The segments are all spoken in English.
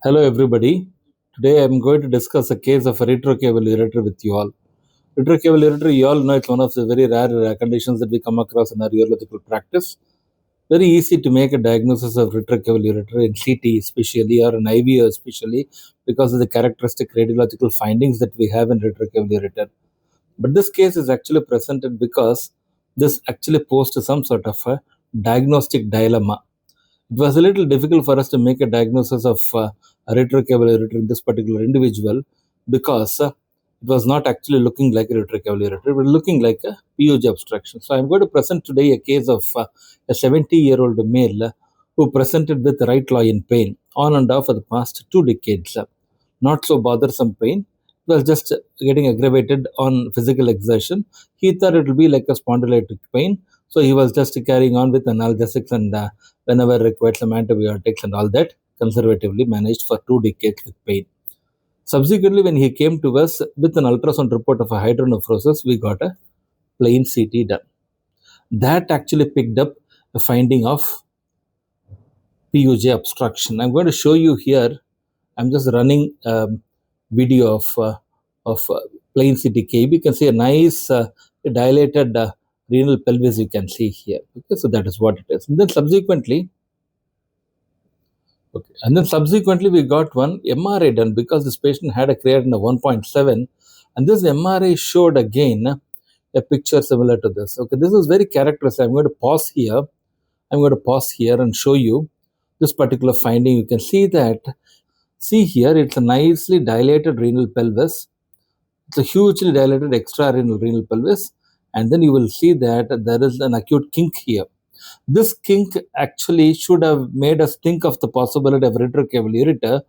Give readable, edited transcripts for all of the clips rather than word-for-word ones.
Hello everybody. Today I am going to discuss a case of a retrocaval ureter with you all. Retrocaval ureter, you all know it's one of the very rare conditions that we come across in our urological practice. Very easy to make a diagnosis of retrocaval ureter in CT especially or in IVO especially because of the characteristic radiological findings that we have in retrocaval ureter. But this case is actually presented because this actually posed some sort of a diagnostic dilemma. It was a little difficult for us to make a diagnosis of a retrocaval ureter in this particular individual because it was not actually looking like a retrocaval ureter, it was looking like a PUJ obstruction. So I'm going to present today a case of a 70-year-old male who presented with right loin pain on and off for the past 2 decades. Not so bothersome pain. It was just getting aggravated on physical exertion. He thought it would be like a spondylotic pain. So he was just carrying on with analgesics and whenever required some antibiotics and all that, conservatively managed for 2 decades with pain. Subsequently, when he came to us with an ultrasound report of a hydronephrosis, we got a plain CT done. That actually picked up the finding of PUJ obstruction. I'm going to show you here. I'm just running video of plain CTK. You can see a nice dilated renal pelvis. You can see here. Okay, so that is what it is. And then subsequently, we got one MRI done because this patient had a creatinine of 1.7, and this MRI showed again a picture similar to this. Okay, this is very characteristic. I'm going to pause here. And show you this particular finding. You can see that. See here, it's a nicely dilated renal pelvis. It's a hugely dilated extrarenal renal pelvis. And then you will see that there is an acute kink here. This kink actually should have made us think of the possibility of retrocaval ureter,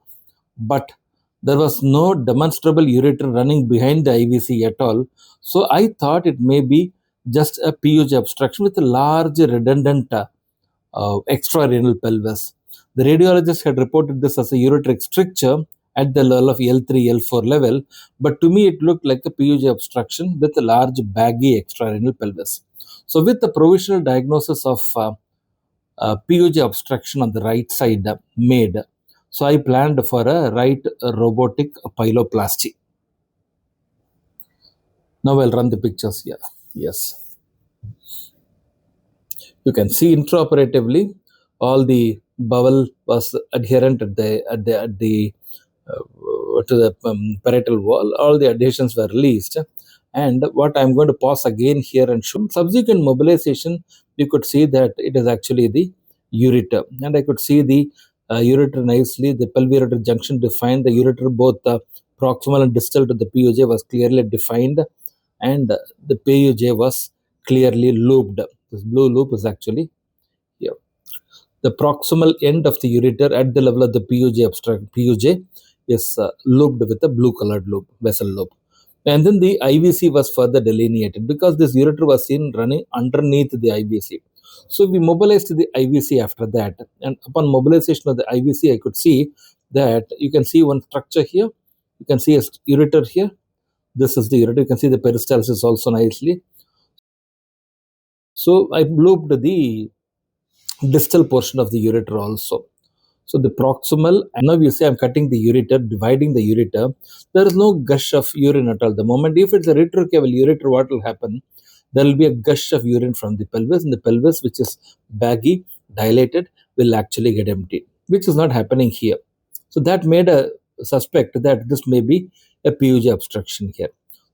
but there was no demonstrable ureter running behind the IVC at all. So I thought it may be just a PUJ obstruction with a large redundant extrarenal pelvis. The radiologist had reported this as a ureteric stricture at the level of L3, L4 level, but to me it looked like a PUJ obstruction with a large baggy extrarenal pelvis. So with the provisional diagnosis of PUJ obstruction on the right side made, so I planned for a right robotic pyeloplasty. Now I'll run the pictures here. Yes. You can see intraoperatively all the bowel was adherent at the to the parietal wall. All the adhesions were released. And what I'm going to pause again here and show subsequent mobilization, you could see that it is actually the ureter, and I could see the ureter nicely. The pelviureter junction defined. The ureter both proximal and distal to the PUJ was clearly defined, and the PUJ was clearly looped. This blue loop is actually here. The proximal end of the ureter at the level of the PUJ is looped with a blue colored loop, vessel loop. And then the IVC was further delineated because this ureter was seen running underneath the IVC. So we mobilized the IVC after that. And upon mobilization of the IVC, I could see that you can see one structure here. You can see a ureter here. This is the ureter. You can see the peristalsis also nicely. So I looped the distal portion of the ureter also. So the proximal, and now you see I'm cutting the ureter, dividing the ureter. There is no gush of urine at all. The moment if it's a retrocaval ureter, what will happen? There will be a gush of urine from the pelvis, and the pelvis, which is baggy, dilated, will actually get emptied, which is not happening here. So that made a suspect that this may be a PUJ obstruction here.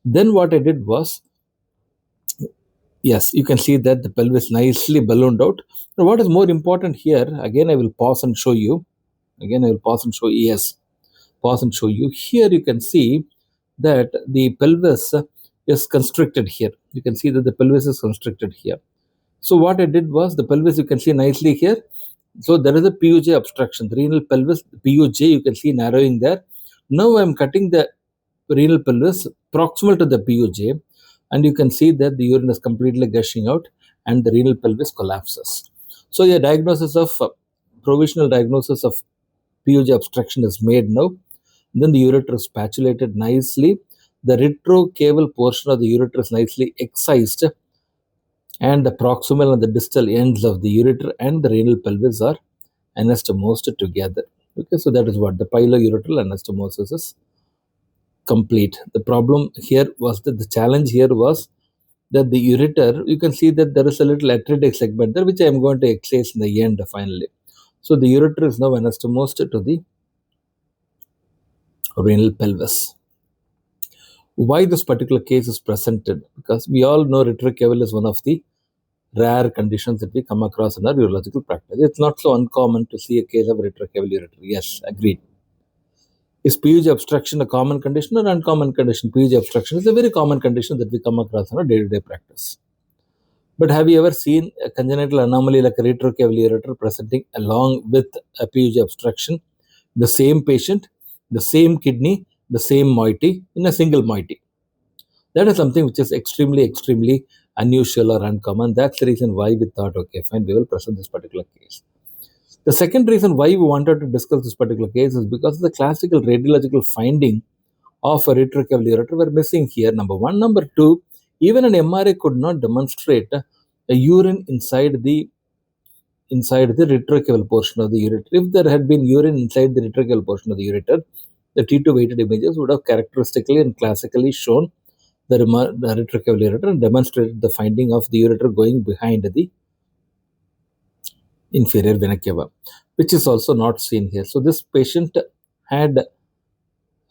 Then what I did was, yes, you can see that the pelvis nicely ballooned out. Now, what is more important here, again, I will pause and show you. Yes, pause and show you. Here you can see that the pelvis is constricted here. You can see that the pelvis is constricted here. So what I did was the pelvis, you can see nicely here. So there is a PUJ obstruction. The renal pelvis, PUJ, you can see narrowing there. Now I am cutting the renal pelvis proximal to the PUJ, and you can see that the urine is completely gushing out and the renal pelvis collapses. So the diagnosis of provisional diagnosis of PUJ obstruction is made now. Then the ureter is spatulated nicely. The retrocaval portion of the ureter is nicely excised, and the proximal and the distal ends of the ureter and the renal pelvis are anastomosed together. Okay, so that is what the piloureteral anastomosis is complete. The problem here was that the challenge here was that the ureter, you can see that there is a little atretic segment there, which I am going to excise in the end finally. So the ureter is now anastomosed to the renal pelvis. Why this particular case is presented? Because we all know retrocaval is one of the rare conditions that we come across in our urological practice. It's not so uncommon to see a case of retrocaval ureter. Yes, agreed. Is PUJ obstruction a common condition or uncommon condition? PUJ obstruction is a very common condition that we come across in our day-to-day practice. But have you ever seen a congenital anomaly like a retrocaval ureter presenting along with a PUJ obstruction? The same patient, the same kidney, the same moiety in a single moiety. That is something which is extremely unusual or uncommon. That's the reason why we thought, okay, fine, we will present this particular case. The second reason why we wanted to discuss this particular case is because the classical radiological finding of a retrocaval ureter were missing here, number one. Number two, even an MRI could not demonstrate a urine inside the retrocaval portion of the ureter. If there had been urine inside the retrocaval portion of the ureter, the T2 weighted images would have characteristically and classically shown the retrocaval ureter and demonstrated the finding of the ureter going behind the inferior vena cava, which is also not seen here. So this patient had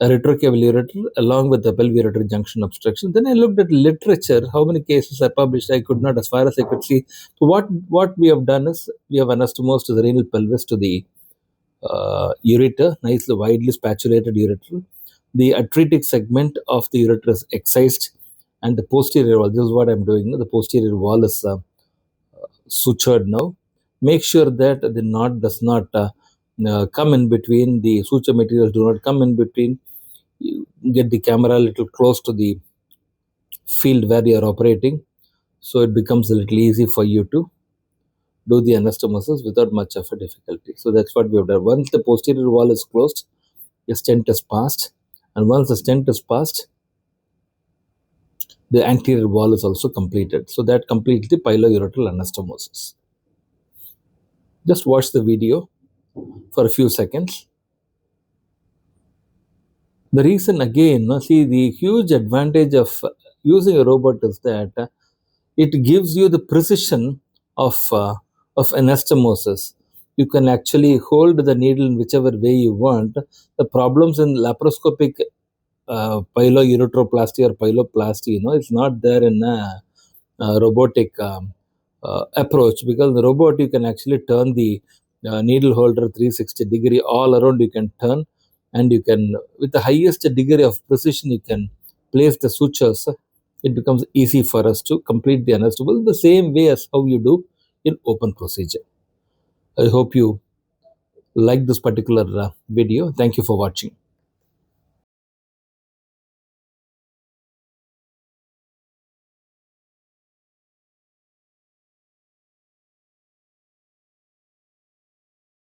a retrocaval ureter along with the pelviureter junction obstruction. Then I looked at literature, how many cases are published. I could not, as far as I could see. So what we have done is we have anastomosed the renal pelvis to the ureter, nicely widely spatulated ureter. The atretic segment of the ureter is excised, and the posterior wall, this is what I'm doing now, the posterior wall is sutured now. Make sure that the knot does not come in between, the suture materials do not come in between. You get the camera a little close to the field where you are operating, so it becomes a little easy for you to do the anastomosis without much of a difficulty. So that's what we have done. Once the posterior wall is closed, the stent is passed, and once the stent is passed, the anterior wall is also completed. So that completes the piloureteral anastomosis. Just watch the video for a few seconds. The reason again, see, the huge advantage of using a robot is that it gives you the precision of anastomosis. You can actually hold the needle in whichever way you want. The problems in laparoscopic pylouretroplasty or pyeloplasty, it's not there in a robotic approach, because the robot you can actually turn the needle holder 360-degree all around. You can turn, and you can, with the highest degree of precision, you can place the sutures. It becomes easy for us to complete the anastomosis the same way as how you do in open procedure. I hope you like this particular video. Thank you for watching.